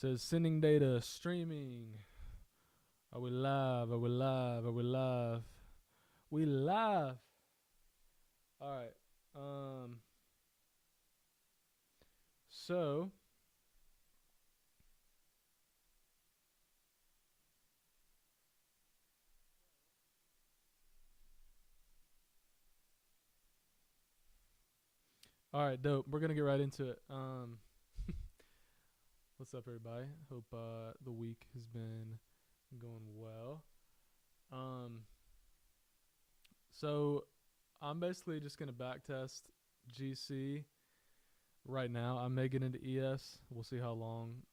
says sending data, streaming. Are we live? Are we live? Are we live? We live. All right. So all right, dope. We're gonna get right into it. What's up, everybody? Hope the week has been going well. Um, so I'm basically just gonna backtest GC right now. I may get into ES. We'll see how long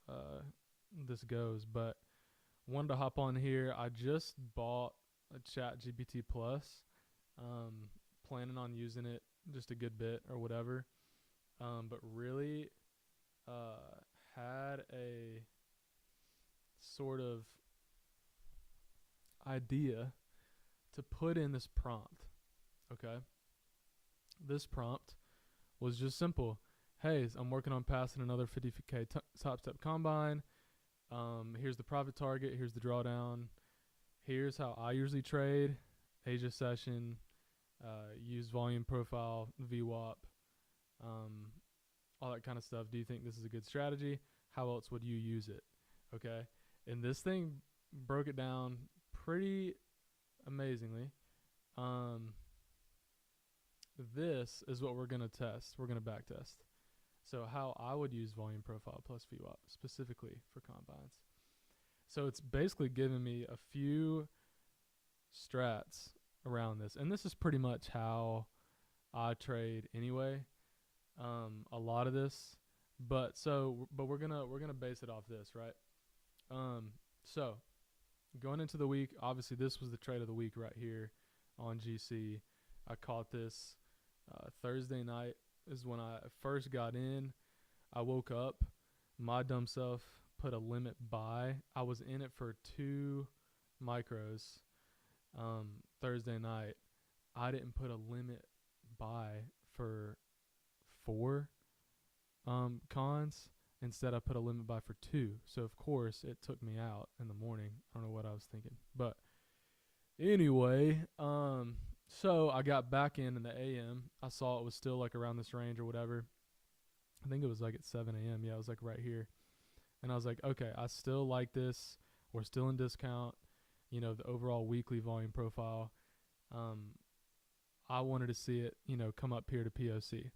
this goes, but wanted to hop on here. I just bought a Chat GPT Plus. Planning on using it just a good bit or whatever. But really had a sort of idea to put in this prompt. Okay. This prompt was just simple. Hey, I'm working on passing another 50K top step combine. Here's the profit target. Here's the drawdown. Here's how I usually trade. Asia session. Use volume profile, VWAP, all that kind of stuff. Do you think this is a good strategy? How else would you use it? Okay. And this thing broke it down pretty amazingly. This is what we're going to test. We're going to back test. So how I would use volume profile plus VWAP specifically for combines. So it's basically giving me a few strats around this. And this is pretty much how I trade anyway. A lot of this. But we're gonna base it off this, right? So going into the week, obviously this was the trade of the week right here on GC. I caught this Thursday night is when I first got in. I woke up, my dumb self put a limit buy. I was in it for 2 micros Thursday night. I didn't put a limit buy for 4 cons. Instead, I put a limit buy for 2. So, of course, it took me out in the morning. I don't know what I was thinking. But anyway, so I got back in the AM. I saw it was still like around this range or whatever. I think it was like at 7 a.m. Yeah, it was like right here. And I was like, okay, I still like this. We're still in discount. You know, the overall weekly volume profile. I wanted to see it, come up here to POC.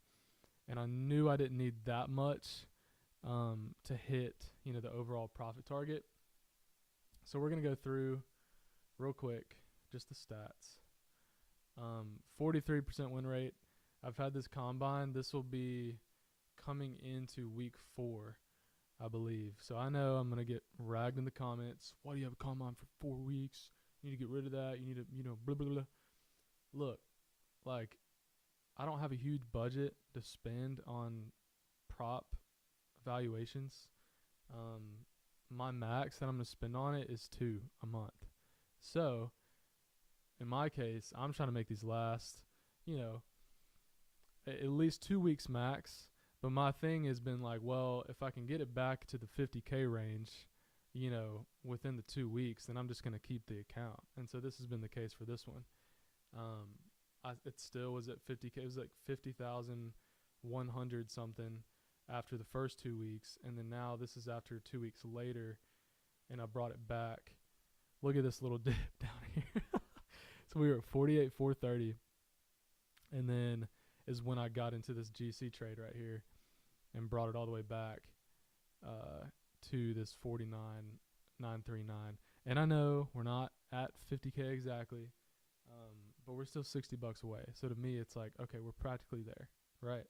And I knew I didn't need that much to hit, the overall profit target. So we're going to go through real quick, just the stats. 43% win rate. I've had this combine. This will be coming into week 4, I believe. So I know I'm going to get ragged in the comments. Why do you have a combine for 4 weeks? You need to get rid of that. You need to, blah, blah, blah. Look, like, I don't have a huge budget to spend on prop valuations. My max that I'm going to spend on it is 2 a month. So, in my case, I'm trying to make these last, at least 2 weeks max. But my thing has been like, well, if I can get it back to the 50K range, within the 2 weeks, then I'm just going to keep the account. And so this has been the case for this one. It still was at 50K. It was like 50,100 something after the first 2 weeks. And then now this is after 2 weeks later, and I brought it back. Look at this little dip down here. So we were at 48,430. And then is when I got into this GC trade right here and brought it all the way back to this 49,939. And I know we're not at 50K exactly, but we're still $60 away. So to me, it's like, okay, we're practically there, right?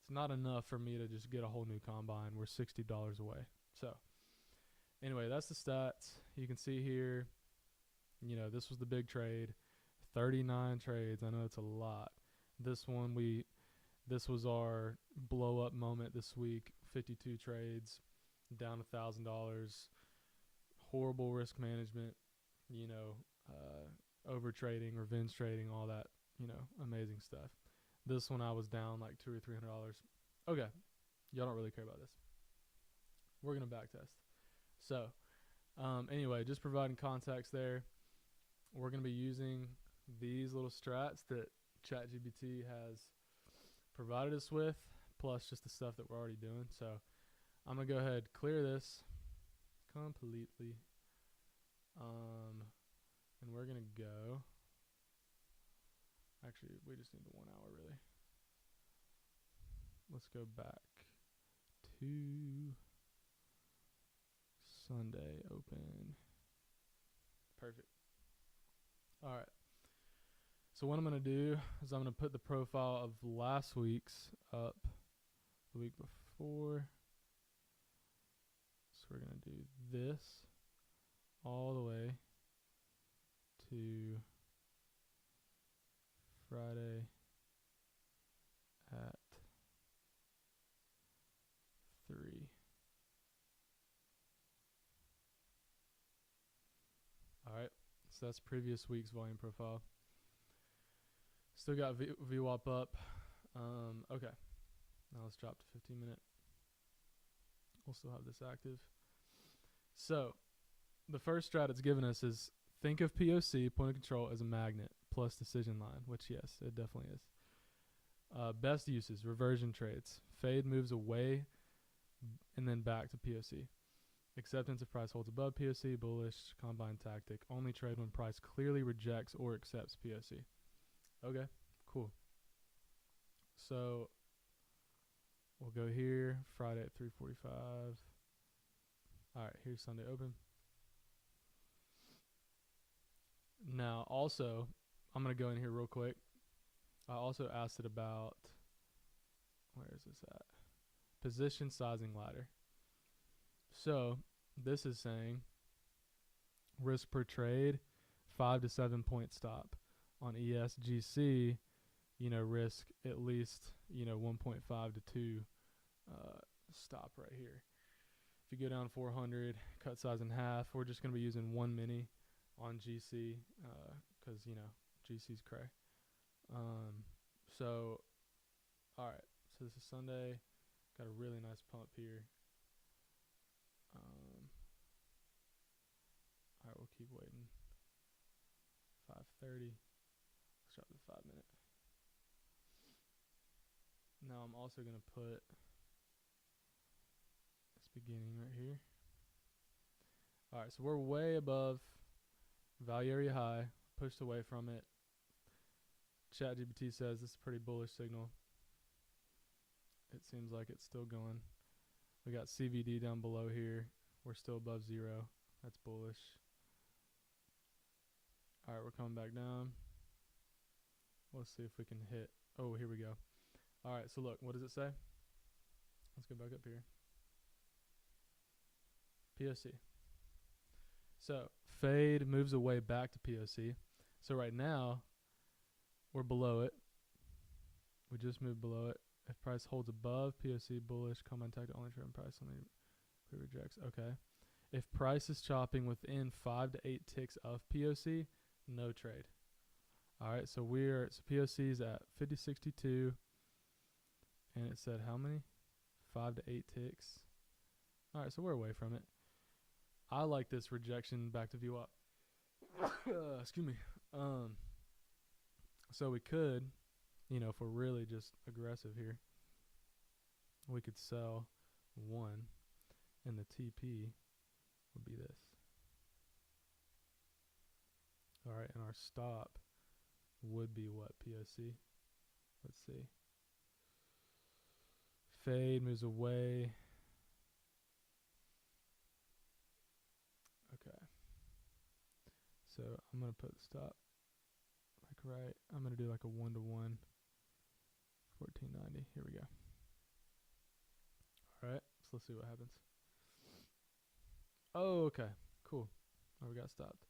It's not enough for me to just get a whole new combine. We're $60 away. So anyway, that's the stats. You can see here, this was the big trade. 39 trades. I know it's a lot. This was our blow up moment this week. 52 trades, down $1,000. Horrible risk management, over trading, revenge trading, all that, amazing stuff. This one I was down like $200 or $300. Okay, y'all don't really care about this. We're gonna back test. So, anyway, just providing context there. We're going to be using these little strats that ChatGPT has provided us with, plus just the stuff that we're already doing. So I'm going to go ahead, clear this completely. And we're going to go. Actually, we just need the 1 hour, really. Let's go back to Sunday open. Perfect. All right. So what I'm going to do is I'm going to put the profile of last week's up the week before. So we're going to do this all the way to Friday at 3. All right. So that's previous week's volume profile. Still got VWAP up. Okay. Now let's drop to 15-minute. We'll still have this active. So the first strat it's given us is think of POC, point of control, as a magnet plus decision line, which, yes, it definitely is. Best uses, reversion trades. Fade moves away and then back to POC. Acceptance if price holds above POC, bullish, combine tactic. Only trade when price clearly rejects or accepts POC. Okay, cool. So we'll go here, Friday at 3:45. All right, here's Sunday open. Now, also, I'm going to go in here real quick. I also asked it about, where is this at? Position sizing ladder. So this is saying risk per trade, 5 to 7 point stop. On ESGC, risk at least, 1.5 to 2 stop right here. If you go down 400, cut size in half, we're just going to be using 1 mini on GC because, GC's cray. So, all right. So this is Sunday. Got a really nice pump here. All right, we'll keep waiting. 5:30. Let's drop the 5-minute. Now I'm also going to put this beginning right here. All right, so we're way above value area high, pushed away from it. ChatGPT says this is a pretty bullish signal. It seems like it's still going. We got CVD down below here. We're still above 0. That's bullish. All right, we're coming back down. Let's see if we can hit. Oh, here we go. All right, so look, what does it say? Let's go back up here. POC. So fade moves away back to POC. So right now, we're below it. We just moved below it. If price holds above POC, bullish, combine tactic, only trade price, only rejects. Okay. If price is chopping within 5 to 8 ticks of POC, no trade. All right, so POC is at 50.62, and it said how many? 5 to 8 ticks. All right, so we're away from it. I like this rejection back to VWAP. Excuse me. So we could, if we're really just aggressive here, we could sell 1, and the TP would be this. All right, and our stop would be what, POC? Let's see. Fade moves away. Okay. So I'm going to put the stop right. I'm going to do like a 1-to-1, 1490. Here we go. All right, so let's see what happens. Oh, okay, cool. Oh, we got stopped.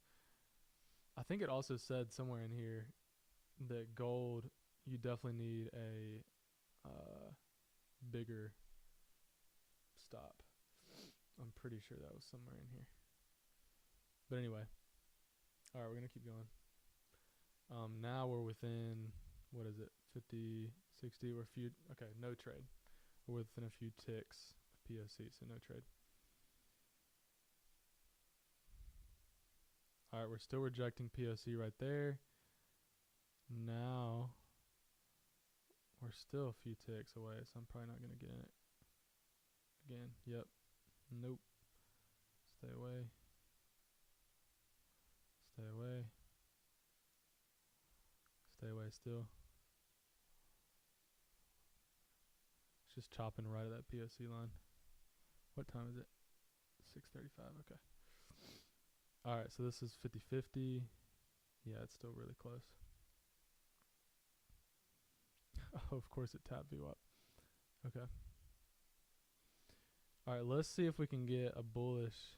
I think it also said somewhere in here that gold, you definitely need a bigger stop. I'm pretty sure that was somewhere in here. But anyway, all right, we're going to keep going. Now we're within, what is it, 50, 60, or okay, no trade. We're within a few ticks of POC, so no trade. All right, we're still rejecting POC right there. Now we're still a few ticks away, so I'm probably not going to get in it. Again, yep. Nope. Stay away. Stay away. Stay away still. It's just chopping right at that POC line. What time is it? 6:35. Okay. All right, so this is 50-50. Yeah, it's still really close. Oh, of course it tapped VWAP. Okay. All right, let's see if we can get a bullish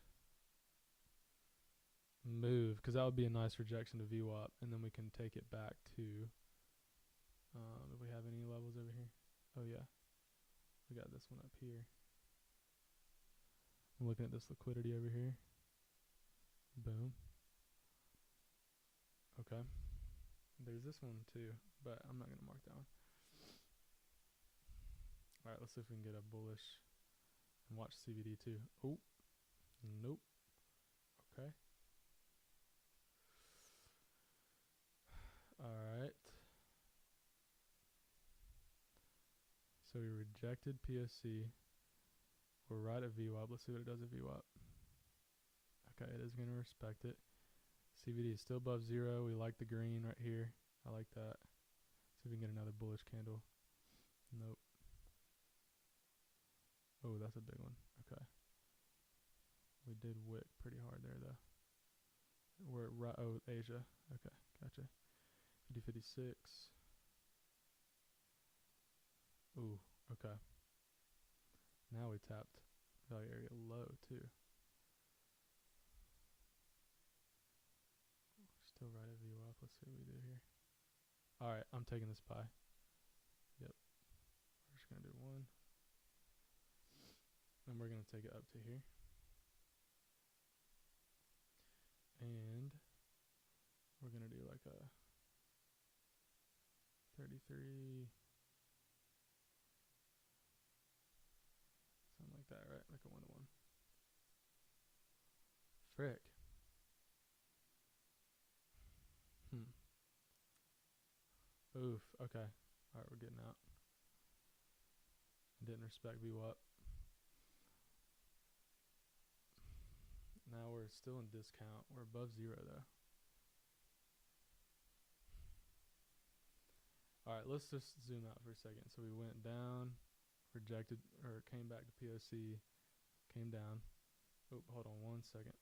move, because that would be a nice rejection to VWAP, and then we can take it back to, do we have any levels over here? Oh yeah, we got this one up here. I'm looking at this liquidity over here. Boom. Okay. There's this one too, but I'm not going to mark that one. All right, let's see if we can get a bullish and watch CVD too. Oh, nope. Okay. All right. So we rejected POC. We're right at VWAP. Let's see what it does at VWAP. Okay, it is going to respect it. CVD is still above 0. We like the green right here. I like that. See if we can get another bullish candle. Nope. Oh, that's a big one. Okay. We did wick pretty hard there, though. We're right. Oh, Asia. Okay, gotcha. 50-56. Ooh, okay. Now we tapped value area low, too. Still right at VWAP. Let's see what we do here. Alright, I'm taking this pie. Yep. We're just going to do one. And we're going to take it up to here. And we're going to do like a 33. Something like that, right? Like a 1-to-1. Frick. Oof. Okay. Alright, we're getting out. Didn't respect VWAP. Now we're still in discount. We're above 0 though. Alright, let's just zoom out for a second. So we went down, rejected, or came back to POC, came down. Oh, hold on 1 second.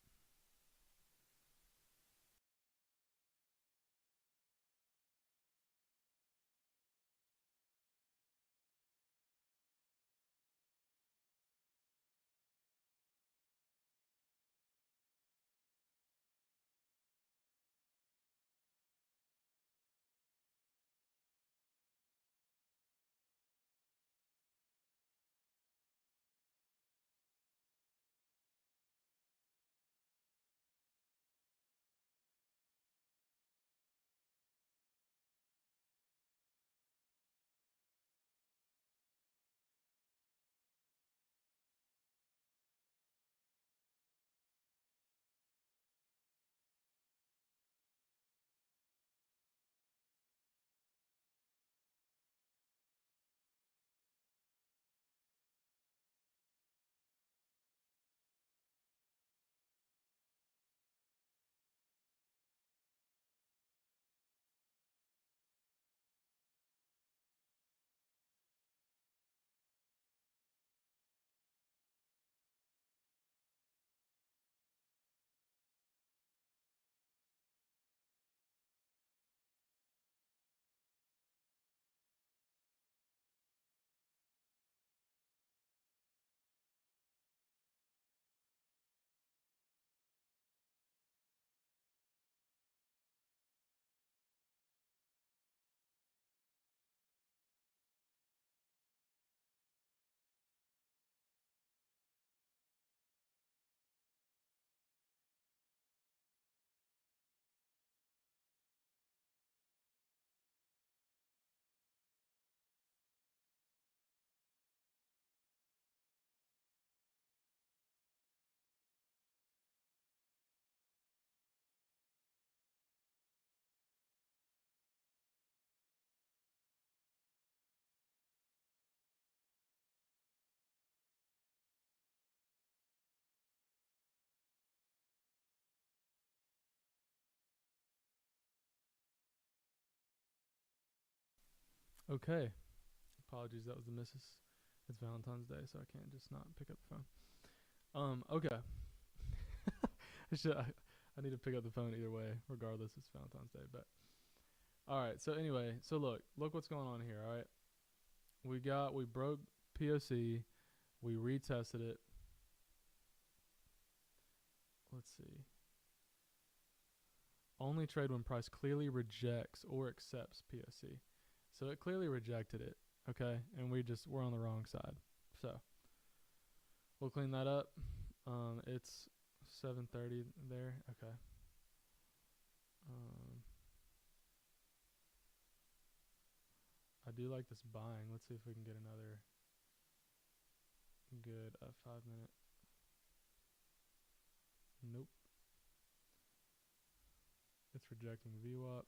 Okay. Apologies, that was the missus. It's Valentine's Day, so I can't just not pick up the phone. Okay. I need to pick up the phone either way, regardless. It's Valentine's Day, but all right. So anyway, so look what's going on here. All right, we broke POC, we retested it. Let's see. Only trade when price clearly rejects or accepts POC. So it clearly rejected it. Okay, and we're on the wrong side. So we'll clean that up. It's 7:30 there. Okay. I do like this buying. Let's see if we can get another good 5-minute. Nope. It's rejecting VWAP.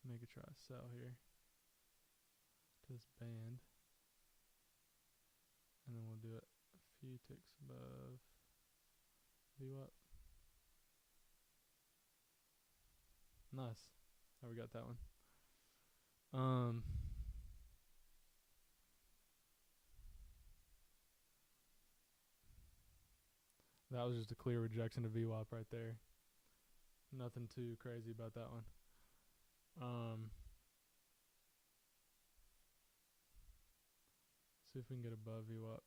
Make a try sell here to this band. And then we'll do it a few ticks above VWAP. Nice. Oh, we got that one. That was just a clear rejection to VWAP right there. Nothing too crazy about that one. See if we can get above VWAP.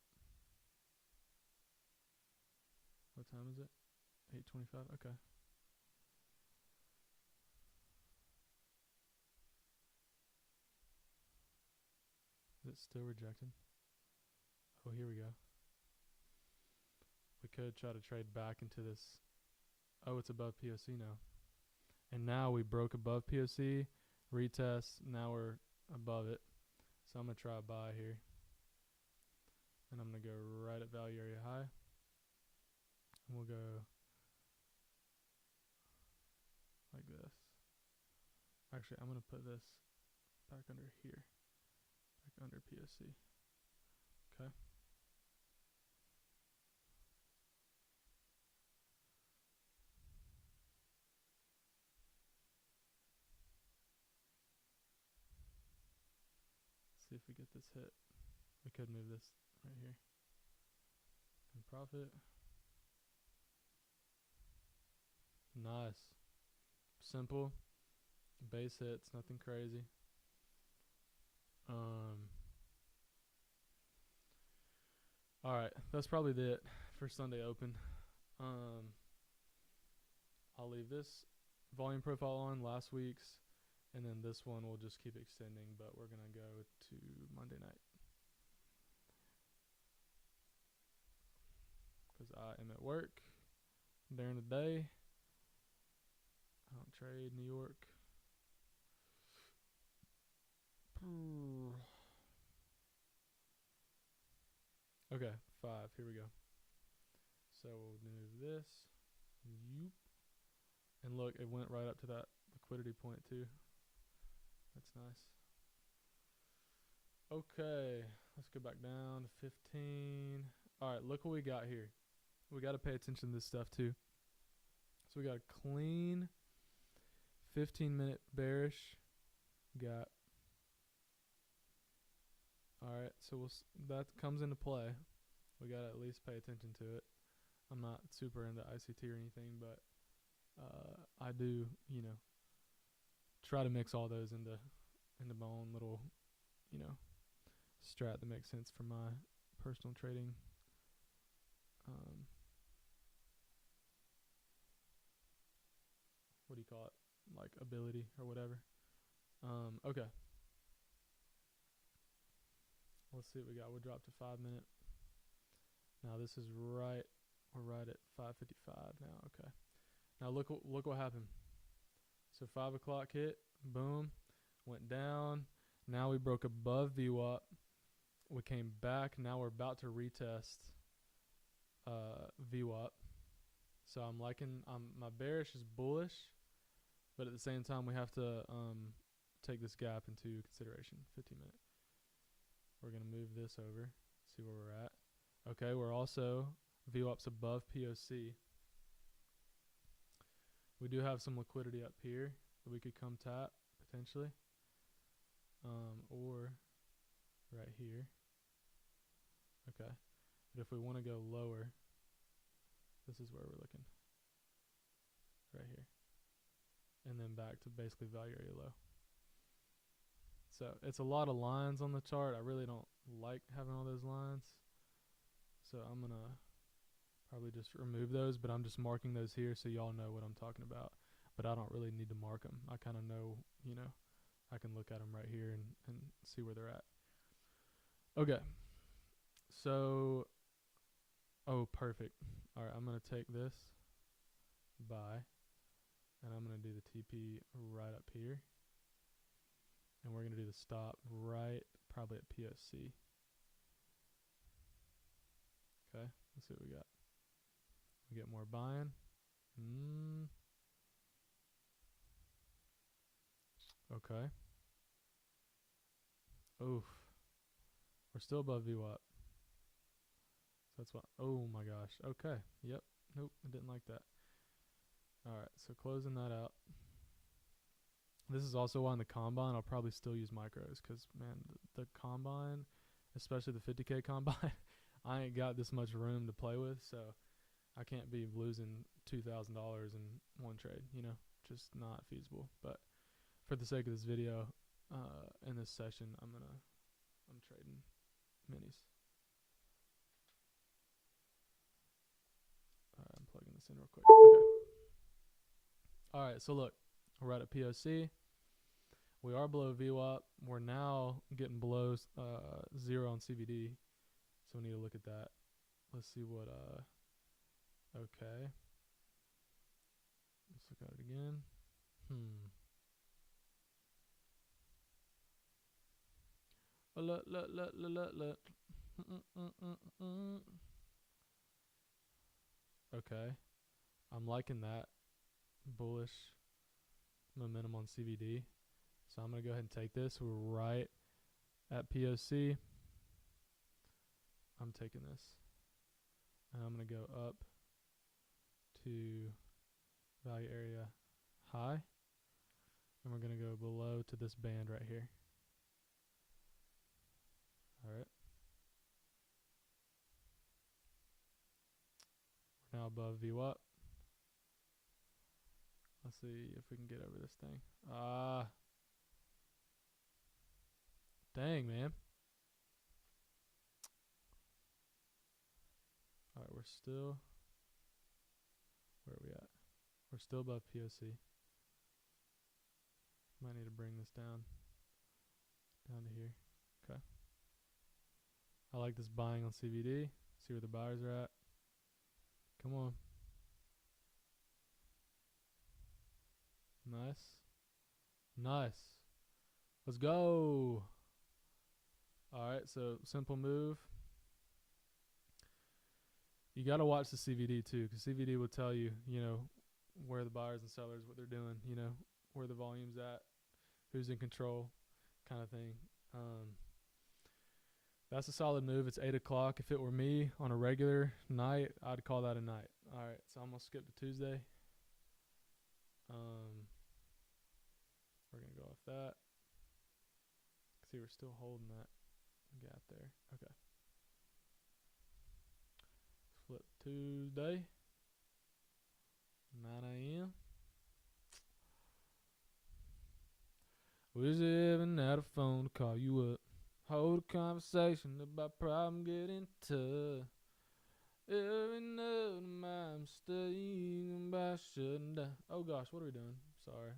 What time is it? 8:25. Okay. Is it still rejected? Oh, here we go. We could try to trade back into this. Oh, it's above POC now. And now we broke above POC, retest, now we're above it. So I'm going to try a buy here. And I'm going to go right at value area high. And we'll go like this. Actually, I'm going to put this back under here. Back under POC. Okay. See if we get this hit. We could move this right here. And profit. Nice. Simple. Base hits, nothing crazy. Alright, that's probably it for Sunday Open. I'll leave this volume profile on, last week's, and then this one we'll just keep extending, but we're going to go to Monday night. Because I am at work during the day. I don't trade New York. Okay, 5. Here we go. So we'll move this. Yoop. And look, it went right up to that liquidity point too. That's nice. Okay, let's go back down to 15. All right, look what we got here. We got to pay attention to this stuff too. So we got a clean 15-minute bearish gap. All right, so that comes into play. We got to at least pay attention to it. I'm not super into ICT or anything, but I do, try to mix all those into my own little, strat that makes sense for my personal trading. What do you call it? Like ability or whatever. Okay. Let's see what we got. We'll drop to 5-minute. Now this is right. We're right at 5:55 now. Okay. Now look what happened. So 5 o'clock hit. Boom. Went down. Now we broke above VWAP. We came back. Now we're about to retest VWAP. So I'm liking. My bearish is bullish, but at the same time we have to take this gap into consideration. 15-minute. We're going to move this over, see where we're at. Okay, we're also VWAP's above POC. We do have some liquidity up here that we could come tap, potentially. or right here. Okay. But if we want to go lower, this is where we're looking. Right here. And then back to basically value area low. So it's a lot of lines on the chart. I really don't like having all those lines. So I'm going to probably just remove those, but I'm just marking those here so y'all know what I'm talking about. But I don't really need to mark them. I kind of know, you know, I can look at them right here and see where they're at. Okay. So, oh, perfect. All right, I'm going to take this buy, and I'm going to do the TP right up here. And we're going to do the stop right probably at POC. Okay, let's see what we got. We get more buying. Okay. Oof. We're still above VWAP. So that's what. Oh my gosh. Okay. Yep. Nope. I didn't like that. Alright. So closing that out. This is also why in the combine I'll probably still use micros. Because, man, the combine, especially the 50K combine, I ain't got this much room to play with. So I can't be losing $2,000 in one trade. You know, just not feasible. But for the sake of this video, in this session, I'm trading minis. Alright, I'm plugging this in real quick. Okay. Alright, so look, we're at a POC. We are below VWAP. We're now getting below 0 on CVD. So we need to look at that. Let's see what, okay. Let's look at it again. Look. Okay. I'm liking that bullish momentum on CVD. So I'm going to go ahead and take this. We're right at POC. I'm taking this. And I'm going to go up to value area high. And we're going to go below to this band right here. Alright. We're now above VWAP. Let's see if we can get over this thing. Dang, man. Alright, we're still... Where are we at? We're still above POC. Might need to bring this down. Down to here. Okay. I like this buying on CVD. See where the buyers are at. Come on. Nice. Nice. Let's go. Alright, so simple move. You got to watch the CVD too, because CVD will tell you, you know, where the buyers and sellers, what they're doing, you know, where the volume's at, who's in control, kind of thing. That's a solid move. It's 8 o'clock. If it were me on a regular night, I'd call that a night. All right, so I'm going to skip to Tuesday. We're going to go off that. See, we're still holding that gap there. Okay. Flip Tuesday, 9 a.m. Wish I ever had a phone to call you up. Hold a conversation about problem getting tough. Every note of my mistake by shutting down. Oh gosh, what are we doing? Sorry.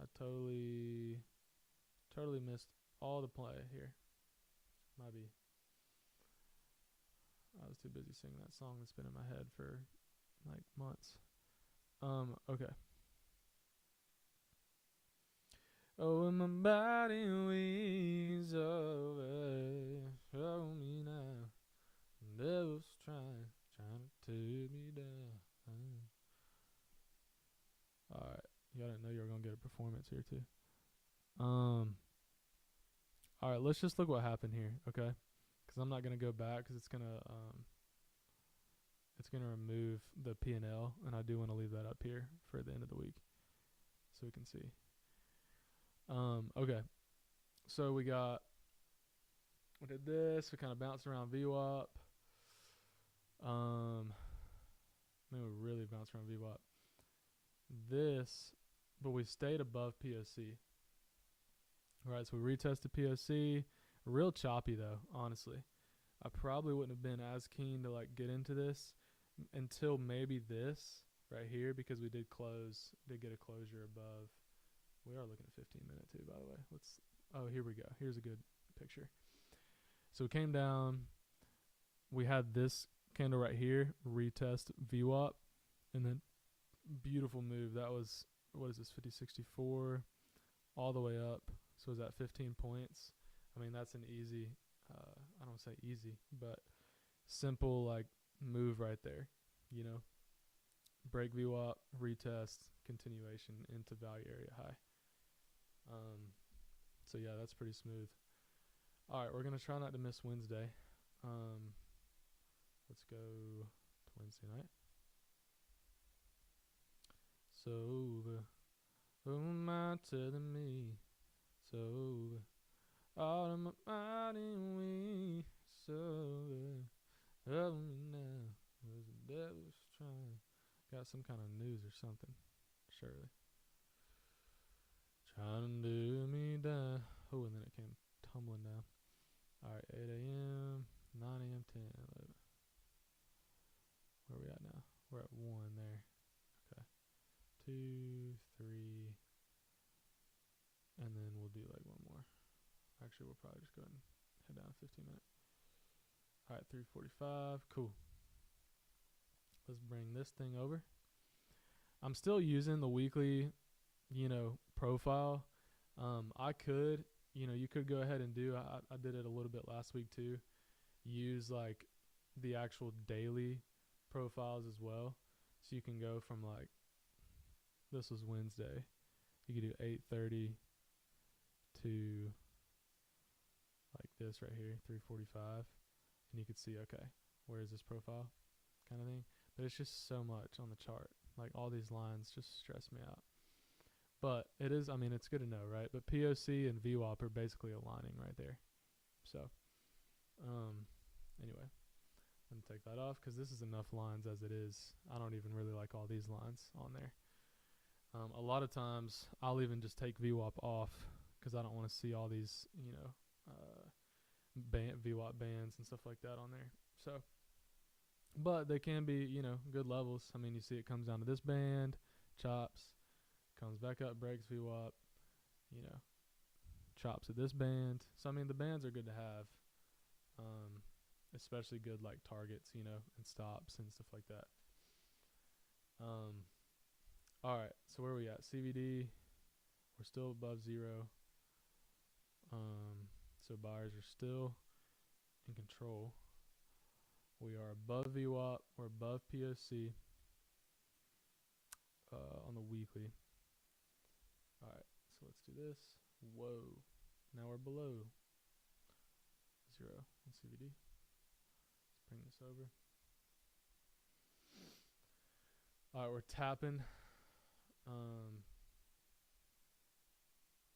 I totally missed all the play here. Might be. I was too busy singing that song that's been in my head for like months. Okay. Oh, and my body weighs over. Show me now. The devil's trying to take me down. Alright. Y'all didn't know you were going to get a performance here too. Alright, let's just look what happened here, okay? Because I'm not going to go back because it's going to remove the P&L, and I do want to leave that up here for the end of the week so we can see. Okay. So we did this. We kind of bounced around VWAP. We really bounced around VWAP. But we stayed above POC. Right, so we retested POC. Real choppy though, honestly. I probably wouldn't have been as keen to like get into this until maybe this right here, because we did get a closure above. We are looking at 15-minute too, by the way. Here we go. Here's a good picture. So we came down. We had this candle right here, retest VWAP, and then beautiful move. That was, what is this, 5064 all the way up. So is that 15 points? I mean, that's an easy, I don't say easy, but simple like move right there, you know. Break VWAP, retest, continuation into value area high. So yeah, that's pretty smooth. All right, we're gonna try not to miss Wednesday. Let's go to Wednesday night. Sober, who am I telling me? Sober, all of my mind and we sober. Help me now, was the devil's trying. Got some kind of news or something, surely. Trying to do me down. Oh, and then it came tumbling down. All right, 8 a.m., 9 a.m., 10, 11. Where are we at now? We're at 1 there. Okay. 2, 3. And then we'll do like one more. Actually, we'll probably just go ahead and head down 15 minutes. All right, 3:45. Cool. Let's bring this thing over. I'm still using the weekly, profile. I could, you could go ahead and do, I did it a little bit last week too, use like the actual daily profiles as well. So you can go from like, this was Wednesday, you could do 8:30 to like this right here, 3:45, and you could see, okay, where is this profile kind of thing. But it's just so much on the chart. Like all these lines just stress me out. But it is, it's good to know, right? But POC and VWAP are basically aligning right there. So, anyway, I'm going to take that off because this is enough lines as it is. I don't even really like all these lines on there. A lot of times I'll even just take VWAP off because I don't want to see all these, VWAP bands and stuff like that on there. So, but they can be, good levels. You see it comes down to this band, chops, comes back up, breaks VWAP, chops at this band. So, the bands are good to have, especially good like targets, and stops and stuff like that. All right, so where are we at? CVD, we're still above 0. So buyers are still in control. We are above VWAP. We're above POC on the weekly. All right, so let's do this. Whoa. Now we're below 0 on CVD. Let's bring this over. All right, we're tapping.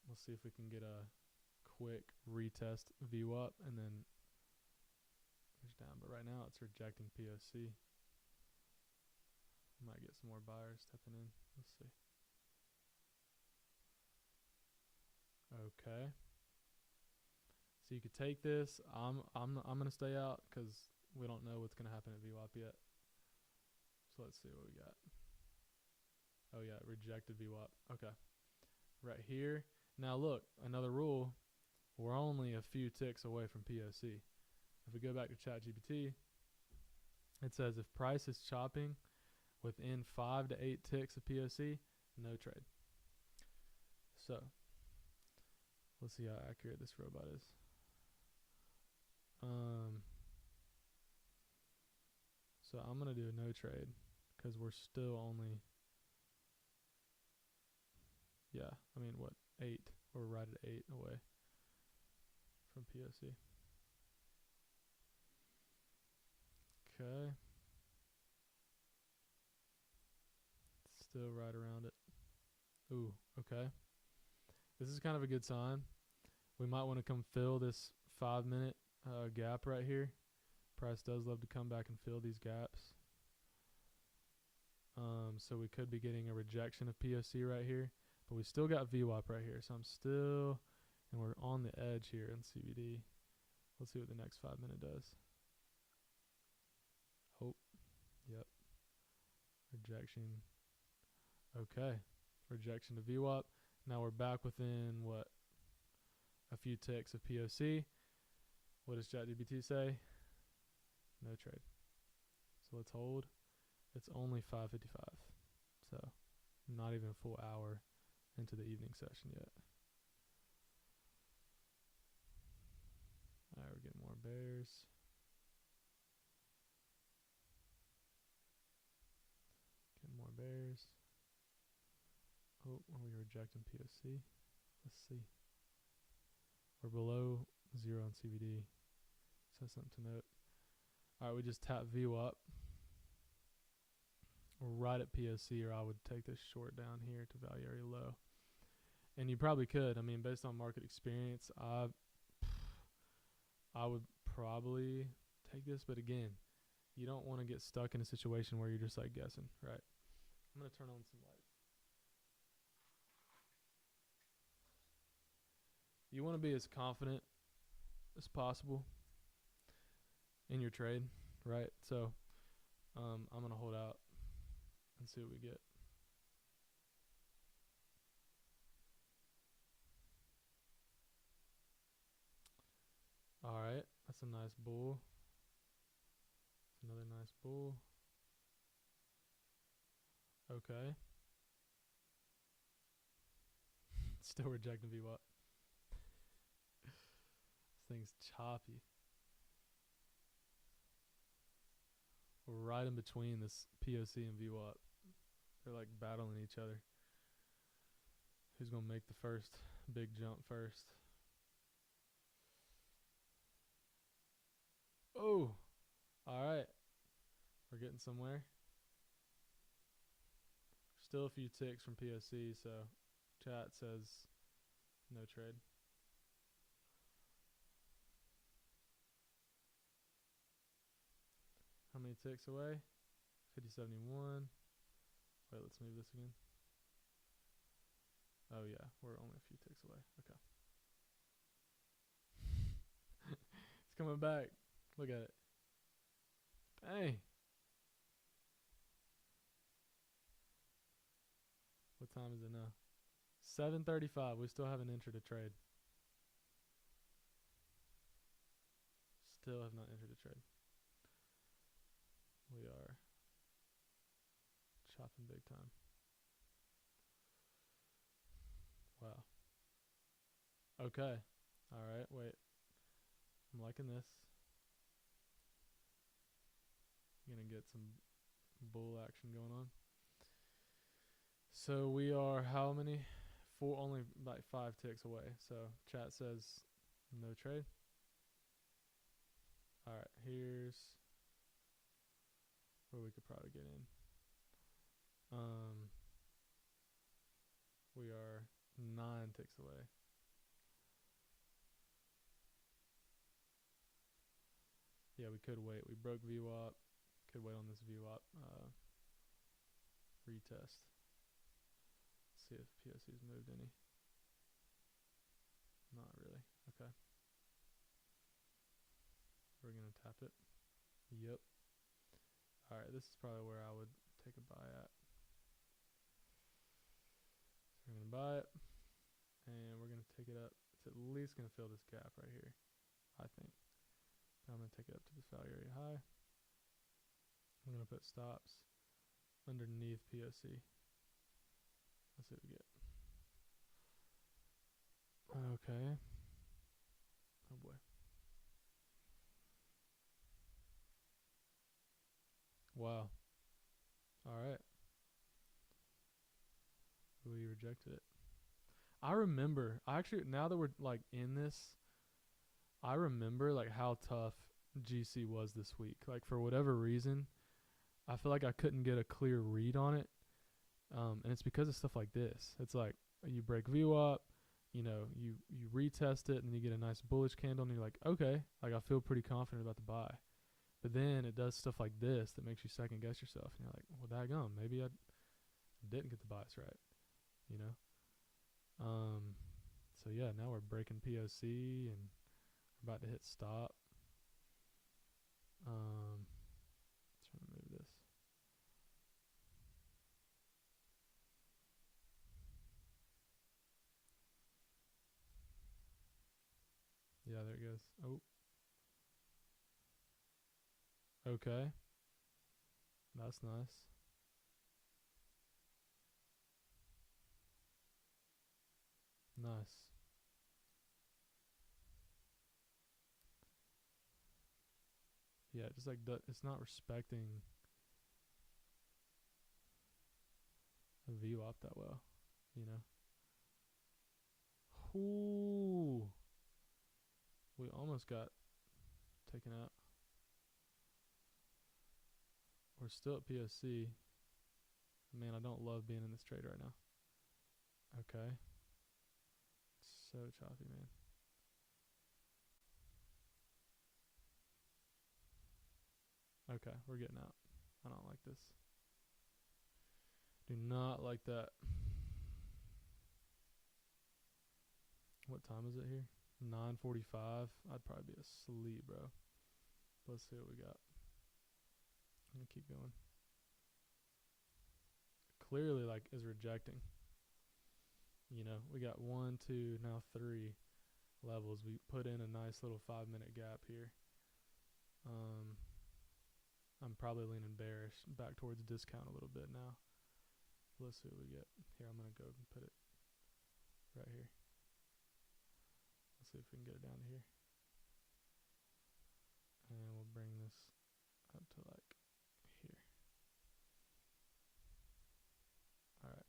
Let's see if we can get a quick retest VWAP and then down, but right now it's rejecting POC. Might get some more buyers stepping in. Let's see. Okay. So you could take this. I'm gonna stay out because we don't know what's gonna happen at VWAP yet. So let's see what we got. Oh yeah, rejected VWAP. Okay. Right here. Now look, another rule. We're only a few ticks away from POC. If we go back to ChatGPT, it says if price is chopping within 5 to 8 ticks of POC, no trade. So let's see how accurate this robot is. So I'm going to do a no trade because we're still only, 8? We're right at 8 away from POC. Okay. Still right around it. Ooh, okay. This is kind of a good sign. We might want to come fill this 5-minute gap right here. Price does love to come back and fill these gaps. So we could be getting a rejection of POC right here, but we still got VWAP right here. So I'm still, and we're on the edge here in CVD. Let's see what the next 5-minute does. Oh, yep. Rejection. Okay. Rejection to VWAP. Now we're back within what? A few ticks of POC. What does ChatGPT say? No trade. So let's hold. It's only 5:55. So not even a full hour into the evening session yet. Alright, we're getting more bears. Getting more bears. Oh, are we rejecting POC? Let's see. We're below 0 on CVD. So that's something to note. Alright, we just tap VWAP. We're right at POC, or I would take this short down here to value area low. And you probably could. I mean, based on market experience, I would probably take this. But again, you don't want to get stuck in a situation where you're just like guessing, right? I'm going to turn on some lights. You want to be as confident as possible in your trade, right? So I'm going to hold out and see what we get. All right, that's a nice bull. Another nice bull. Okay. Still rejecting VWAP. This thing's choppy. We're right in between this POC and VWAP. They're like battling each other. Who's going to make the first big jump first? Oh, all right. We're getting somewhere. Still a few ticks from POC, so chat says no trade. How many ticks away? 5071. Wait, let's move this again. Oh yeah, we're only a few ticks away. Okay. It's coming back. Look at it. Dang. What time is it now? 7:35. We still haven't entered a trade. Still have not entered a trade. We are chopping big time. Wow. Okay. All right. Wait. I'm liking this. Gonna get some bull action going on. So we are how many? Only like 5 ticks away. So chat says no trade. All right. Here's where we could probably get in. We are 9 ticks away. Yeah, we could wait. We broke VWAP. Could wait on this VWAP retest. See if POC's moved any. Not really. Okay. We're gonna tap it. Yep. Alright, this is probably where I would take a buy at. So we're gonna buy it, and we're gonna take it up. It's at least gonna fill this gap right here, I think. But I'm gonna take it up to this value area high. I'm gonna put stops underneath POC. Let's see what we get. Okay. Oh boy. Wow. Alright. We rejected it. I remember, actually, now that we're like in this, I remember like how tough GC was this week. Like for whatever reason, I feel like I couldn't get a clear read on it. And it's because of stuff like this. It's like you break VWAP, you retest it and you get a nice bullish candle and you're like, okay, like I feel pretty confident about the buy. But then it does stuff like this that makes you second guess yourself. And you're like, well, daggone, maybe I didn't get the bias right, you know? So yeah, now we're breaking POC and we're about to hit stop. Trying to move this. Yeah, there it goes. Oh. Okay. That's nice. Nice. Yeah, just like it's not respecting a VWAP that well, you know. Ooh. We almost got taken out. We're still at POC. Man, I don't love being in this trade right now. Okay. So choppy, man. Okay, we're getting out. I don't like this. Do not like that. What time is it here? 9:45. I'd probably be asleep, bro. Let's see what we got. I'm gonna keep going. Clearly, like, is rejecting. You know, we got 1, 2, now 3 levels. We put in a nice little 5-minute gap here. I'm probably leaning bearish, back towards discount a little bit now. Let's see what we get. Here, I'm gonna go and put it right here. Let's see if we can get it down to here. And we'll bring this up to like here. Alright.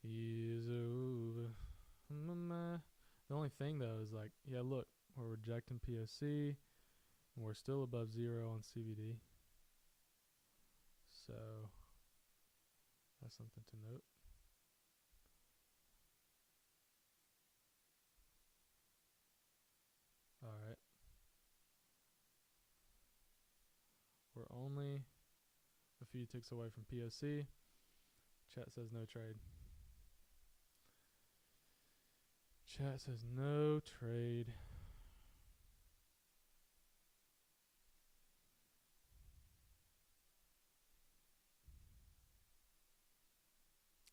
Is over. The only thing though is like, yeah, look, we're rejecting POC and we're still above 0 on CVD. So that's something to note. Alright. We're only a few ticks away from POC. Chat says no trade. Chat says no trade.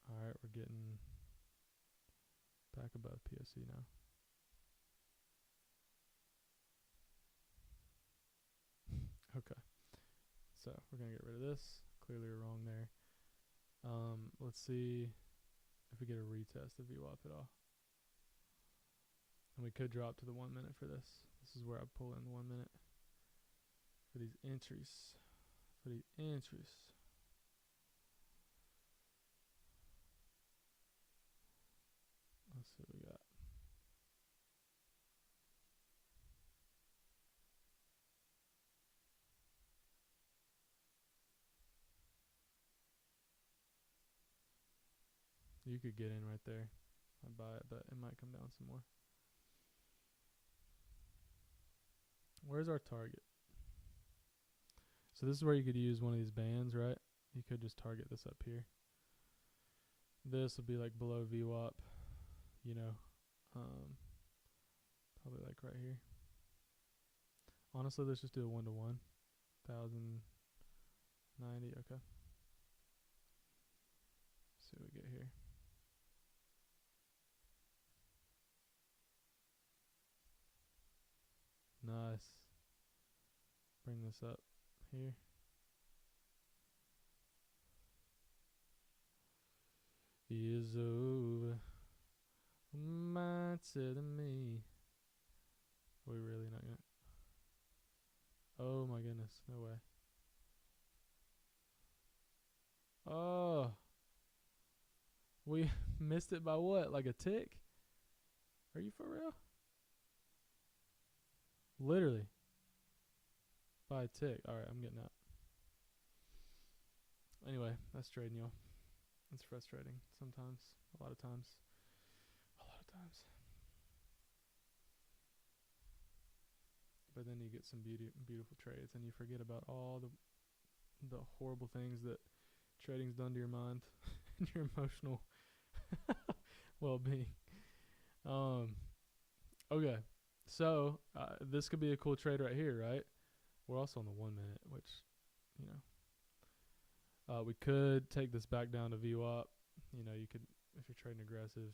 Alright, we're getting back above POC now. Okay. So we're going to get rid of this. Clearly we're wrong there. Let's see if we get a retest of VWAP at all. And we could drop to the 1 minute for this. This is where I pull in the 1 minute for these entries. Let's see what we got. You could get in right there. I'd buy it, but it might come down some more. Where's our target? So this is where you could use one of these bands, right? You could just target this up here. This will be like below VWAP, you know, probably like right here. Honestly, let's just do a 1-to-1. 1090, okay. Let's see what we get here. Nice. Bring this up here. Is over. Might say to me. We're really not gonna. Oh my goodness, no way. Oh. We missed it by what? Like a tick? Are you for real? Literally. By a tick. Alright, I'm getting out. Anyway, that's trading, y'all. It's frustrating sometimes, a lot of times. But then you get some beautiful trades, and you forget about all the horrible things that trading's done to your mind and your emotional well-being. Okay, so this could be a cool trade right here, right? We're also on the 1 minute, which, you know, we could take this back down to VWAP. You know, you could, if you're trading aggressive,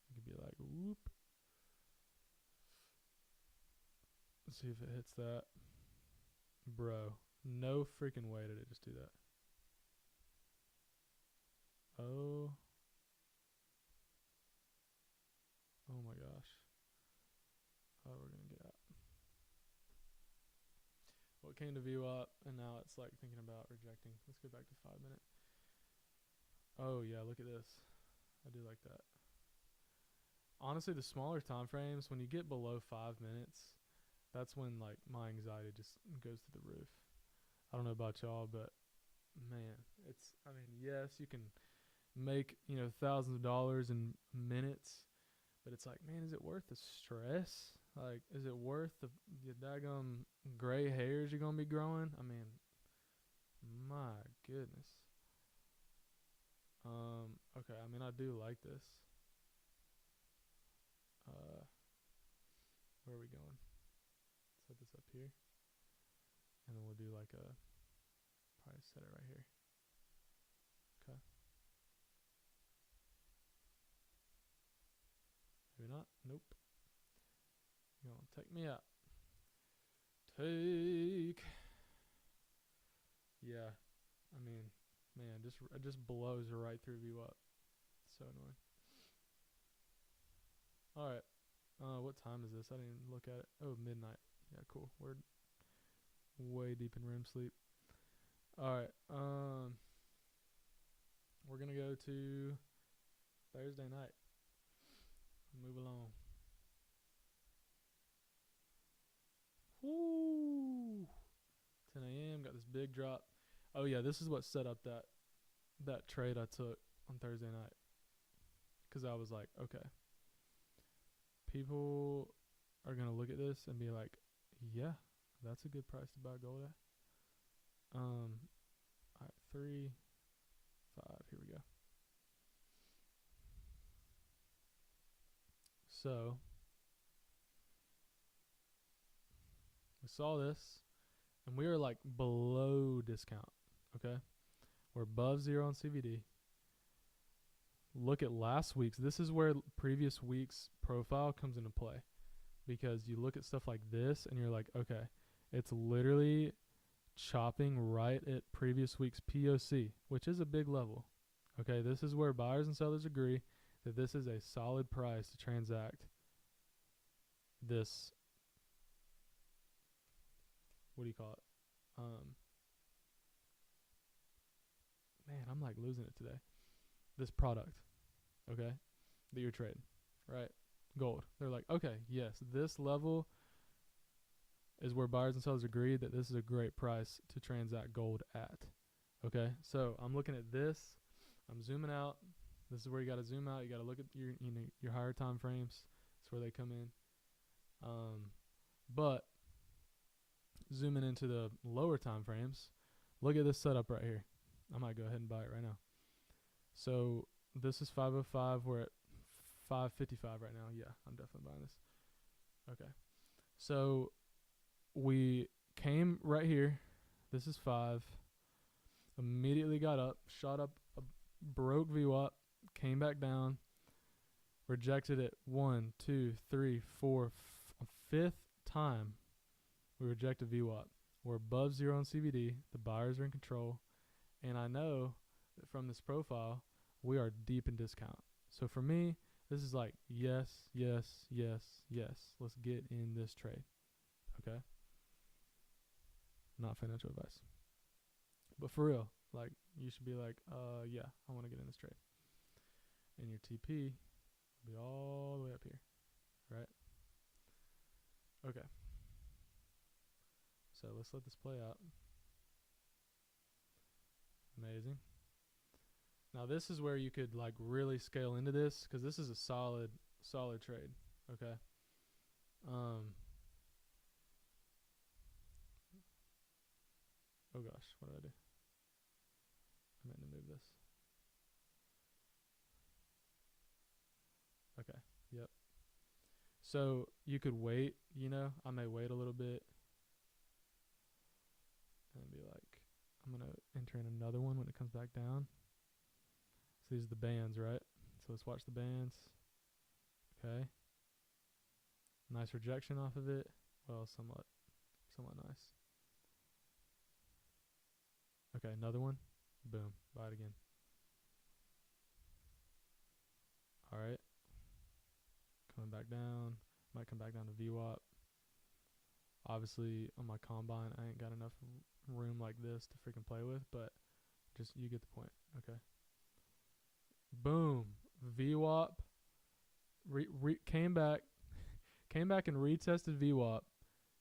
you could be like, whoop. Let's see if it hits that. Bro, no freaking way did it just do that. Oh. Oh my gosh. Oh, we're going to get out. Well, it came to VWAP, and now it's like thinking about rejecting. Let's go back to 5 minute. Oh yeah, look at this. I do like that. Honestly, the smaller time frames, when you get below 5 minutes, that's when like my anxiety just goes to the roof. I don't know about y'all, but man, it's, I mean, yes, you can make, you know, thousands of dollars in minutes, but it's like, man, is it worth the stress? Like, is it worth the daggum gray hairs you're going to be growing? I mean, my goodness. Okay, I mean, I do like this. Where are we going? Set this up here. And then we'll do like a, probably set it right here. Okay. Maybe not. Nope. You're gonna take me out. Take. Yeah. I mean, man, it just blows right through VWAP. So annoying. Alright. What time is this? I didn't even look at it. Oh, midnight. Yeah, cool. We're way deep in REM sleep. Alright. We're gonna go to Thursday night. Move along. Woo! 10 a.m. Got this big drop. Oh yeah, this is what set up that trade I took on Thursday night. Because I was like, okay, people are gonna look at this and be like, yeah, that's a good price to buy gold at. Alright, 3, 5. Here we go. So we saw this, and we are like below discount. Okay, we're above 0 on CVD. Look at last week's. This is where previous week's profile comes into play, because you look at stuff like this and you're like, okay, it's literally chopping right at previous week's POC, which is a big level. Okay, this is where buyers and sellers agree that this is a solid price to transact this, what do you call it? Man, I'm like losing it today. This product, okay, that you're trading, right? Gold. They're like, okay, yes, this level is where buyers and sellers agree that this is a great price to transact gold at. Okay, so I'm looking at this. I'm zooming out. This is where you got to zoom out. You got to look at your higher time frames. That's where they come in. But zooming into the lower time frames, look at this setup right here. I might go ahead and buy it right now. So this is 505. We're at 555 right now. Yeah, I'm definitely buying this. Okay. So we came right here. This is 5. Immediately got up, shot up, broke VWAP, came back down, rejected it 1, 2, 3, 4, 5th time. We rejected VWAP. We're above 0 on CVD. The buyers are in control. And I know that from this profile, we are deep in discount. So for me, this is like, yes, yes, yes, yes. Let's get in this trade. Okay? Not financial advice. But for real, like, you should be like, yeah, I want to get in this trade. And your TP will be all the way up here. Right? Okay. So let's let this play out. Amazing. Now this is where you could like really scale into this, because this is a solid trade. Okay. Oh gosh, what did I do? I meant to move this. Okay. Yep. So you could wait. I may wait a little bit and be like, I'm gonna enter in another one when it comes back down. So these are the bands, right? So let's watch the bands. Okay. Nice rejection off of it. Well, somewhat nice. Okay, another one. Boom. Buy it again. All right. Coming back down. Might come back down to VWAP. Obviously, on my combine, I ain't got enough room like this to freaking play with, but just you get the point. Okay. Boom. VWAP. Came back and retested VWAP,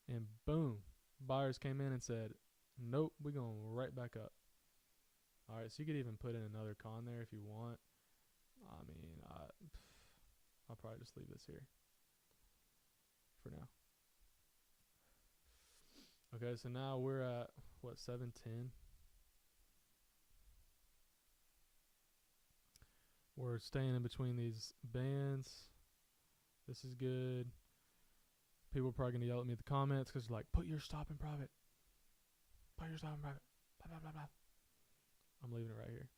and boom. Buyers came in and said, nope, we're going right back up. All right, so you could even put in another con there if you want. I mean, I'll probably just leave this here for now. Okay, so now we're at, what, 710? We're staying in between these bands. This is good. People are probably going to yell at me in the comments because they're like, put your stop in private. Put your stop in private. Blah, blah, blah, blah. I'm leaving it right here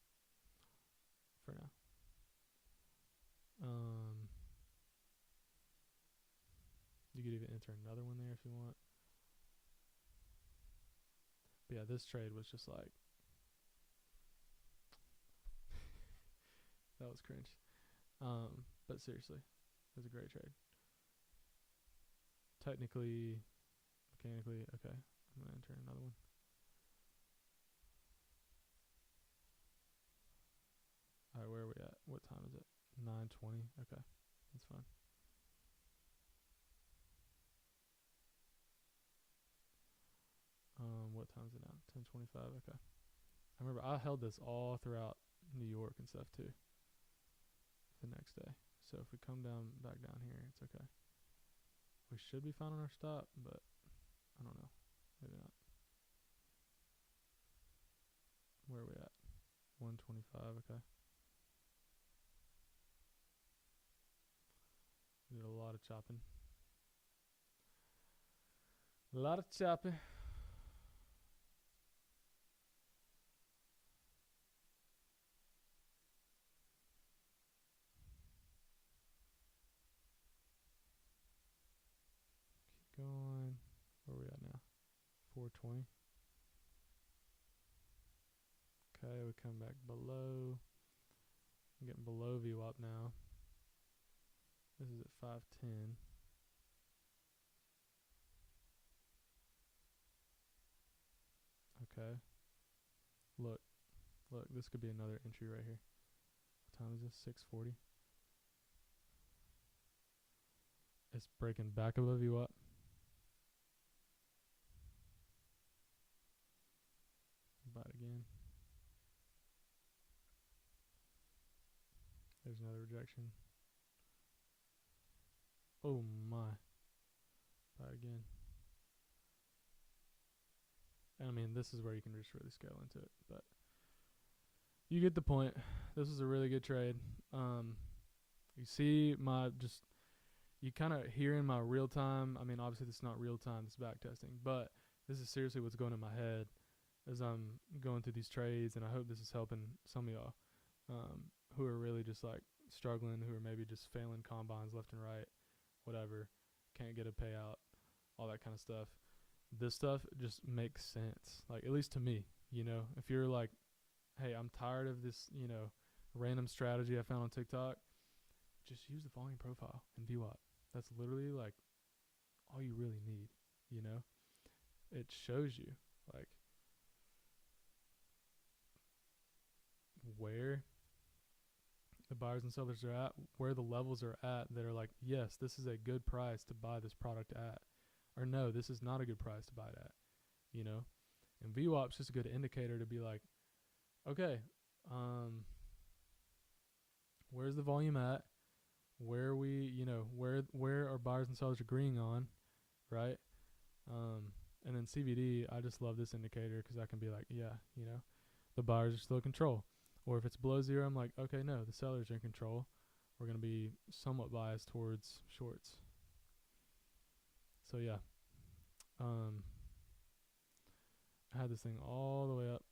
for now. You could even enter another one there if you want. But yeah, this trade was just like, that was cringe. But seriously, it was a great trade. Technically, mechanically, okay. I'm gonna enter another one. Alright, where are we at? What time is it? 9:20. Okay, that's fine. What time is it now? 10:25. Okay. I remember I held this all throughout New York and stuff too. The next day. So if we come back down here, it's okay. We should be fine on our stop, but I don't know. Maybe not. Where are we at? 125. Okay. We did a lot of chopping. A lot of chopping. Keep going. Where are we at now? 420. Okay, we come back below. I'm getting below VWAP now. This is at 510. Okay. Look, this could be another entry right here. What time is this? 6:40. It's breaking back above VWAP. Buy it again. There's another rejection. Oh my. Buy it again. And I mean, this is where you can just really scale into it, but you get the point. This is a really good trade. You see you kind of hear in my real time. I mean, obviously this is not real time, this is backtesting, but this is seriously what's going in my head as I'm going through these trades, and I hope this is helping some of y'all who are really just like struggling, who are maybe just failing combines left and right, whatever, can't get a payout, all that kind of stuff. This stuff just makes sense, like, at least to me. If you're like, hey, I'm tired of this, random strategy I found on TikTok, just use the volume profile and VWAP. That's literally like all you really need. It shows you like where the buyers and sellers are at, where the levels are at that are like, yes, this is a good price to buy this product at, or no, this is not a good price to buy it at. And VWAP's just a good indicator to be like, okay, where's the volume at, where are we, where are buyers and sellers agreeing on, right? And then CVD, I just love this indicator because I can be like, yeah, the buyers are still in control. Or if it's below zero, I'm like, okay, no, the sellers are in control. We're going to be somewhat biased towards shorts. So yeah, I had this thing all the way up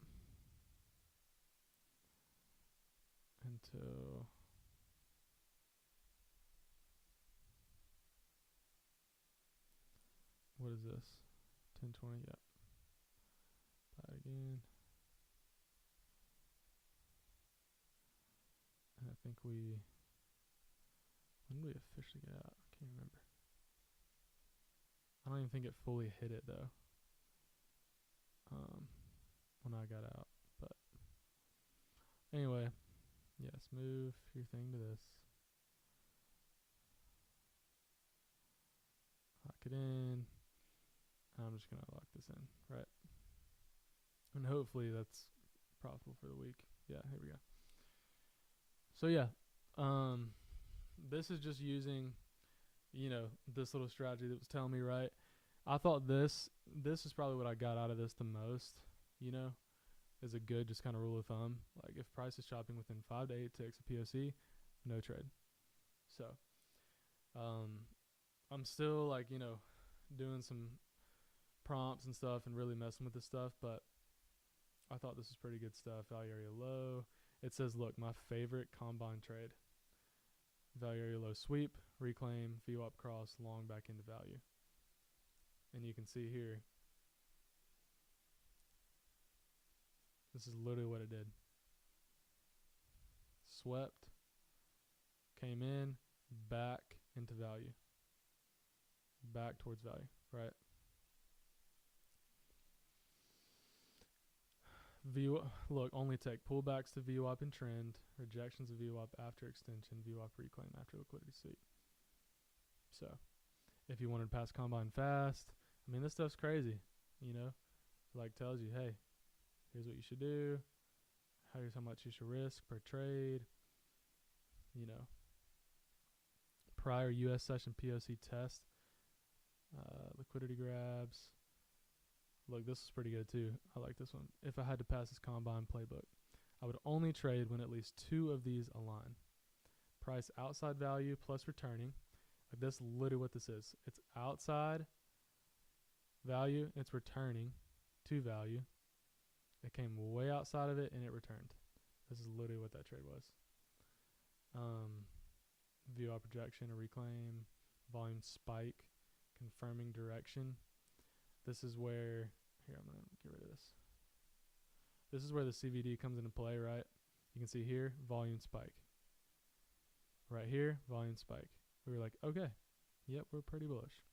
until what is this? 1020, yep. Buy it again. And I think when did we officially get out? I can't remember. I don't even think it fully hit it though. When I got out, but anyway, yes, move your thing to this. Lock it in. I'm just gonna lock this in, right? And hopefully that's profitable for the week. Yeah, here we go. So yeah, this is just using, this little strategy that was telling me, right? I thought this is probably what I got out of this the most, is a good just kind of rule of thumb. Like if price is chopping within 5 to 8 ticks of POC, no trade. So, I'm still like, doing some prompts and stuff and really messing with this stuff, but I thought this was pretty good stuff. Value area low. It says, look, my favorite combine trade. Value area low sweep, reclaim, VWAP cross, long back into value. And you can see here, this is literally what it did. Swept, came in, back into value. Back towards value, right? Look, only take pullbacks to VWAP and trend, rejections of VWAP after extension, VWAP reclaim after liquidity sweep. So, if you wanted to pass combine fast, this stuff's crazy, like tells you, hey, here's what you should do, here's how much you should risk per trade, prior US session POC test, liquidity grabs. Look, this is pretty good too. I like this one. If I had to pass this combine playbook, I would only trade when at least 2 of these align. Price outside value plus returning. Like this is literally what this is. It's outside value, it's returning to value. It came way outside of it and it returned. This is literally what that trade was. VWAP projection, a reclaim, volume spike, confirming direction. This is where, here, I'm going to get rid of this. This is where the CVD comes into play, right? You can see here, volume spike. Right here, volume spike. We were like, okay, yep, we're pretty bullish.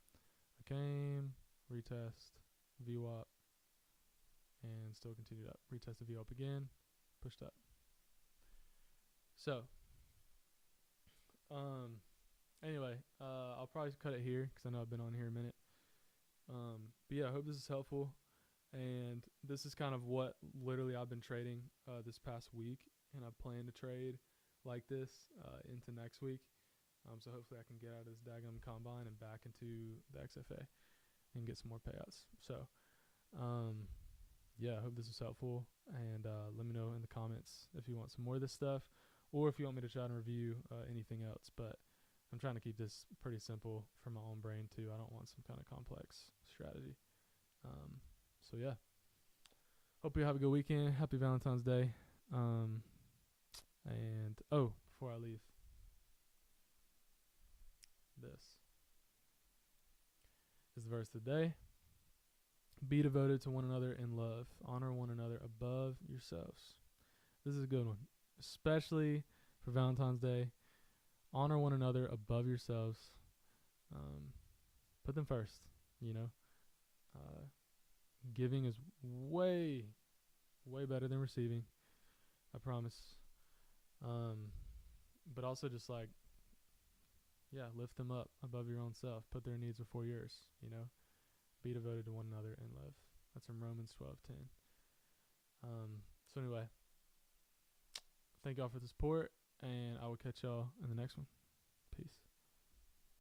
I came, retest, VWAP, and still continued up. Retest the VWAP again, pushed up. So, anyway, I'll probably cut it here because I know I've been on here a minute. But yeah, I hope this is helpful. And this is kind of what literally I've been trading this past week. And I plan to trade like this into next week. So hopefully I can get out of this daggum combine and back into the XFA and get some more payouts. So, yeah, I hope this was helpful. And let me know in the comments if you want some more of this stuff or if you want me to try and review anything else. But I'm trying to keep this pretty simple for my own brain too. I don't want some kind of complex strategy. So yeah, hope you have a good weekend. Happy Valentine's Day. And before I leave, this is the verse of the day. Be devoted to one another in love. Honor one another above yourselves. This is a good one, especially for Valentine's Day. Honor one another above yourselves. Put them first, Giving is way, way better than receiving. I promise. But also just like, lift them up above your own self. Put their needs before yours, Be devoted to one another in love. That's from Romans 12:10. So anyway, thank y'all for the support. and I will catch y'all in the next one. Peace.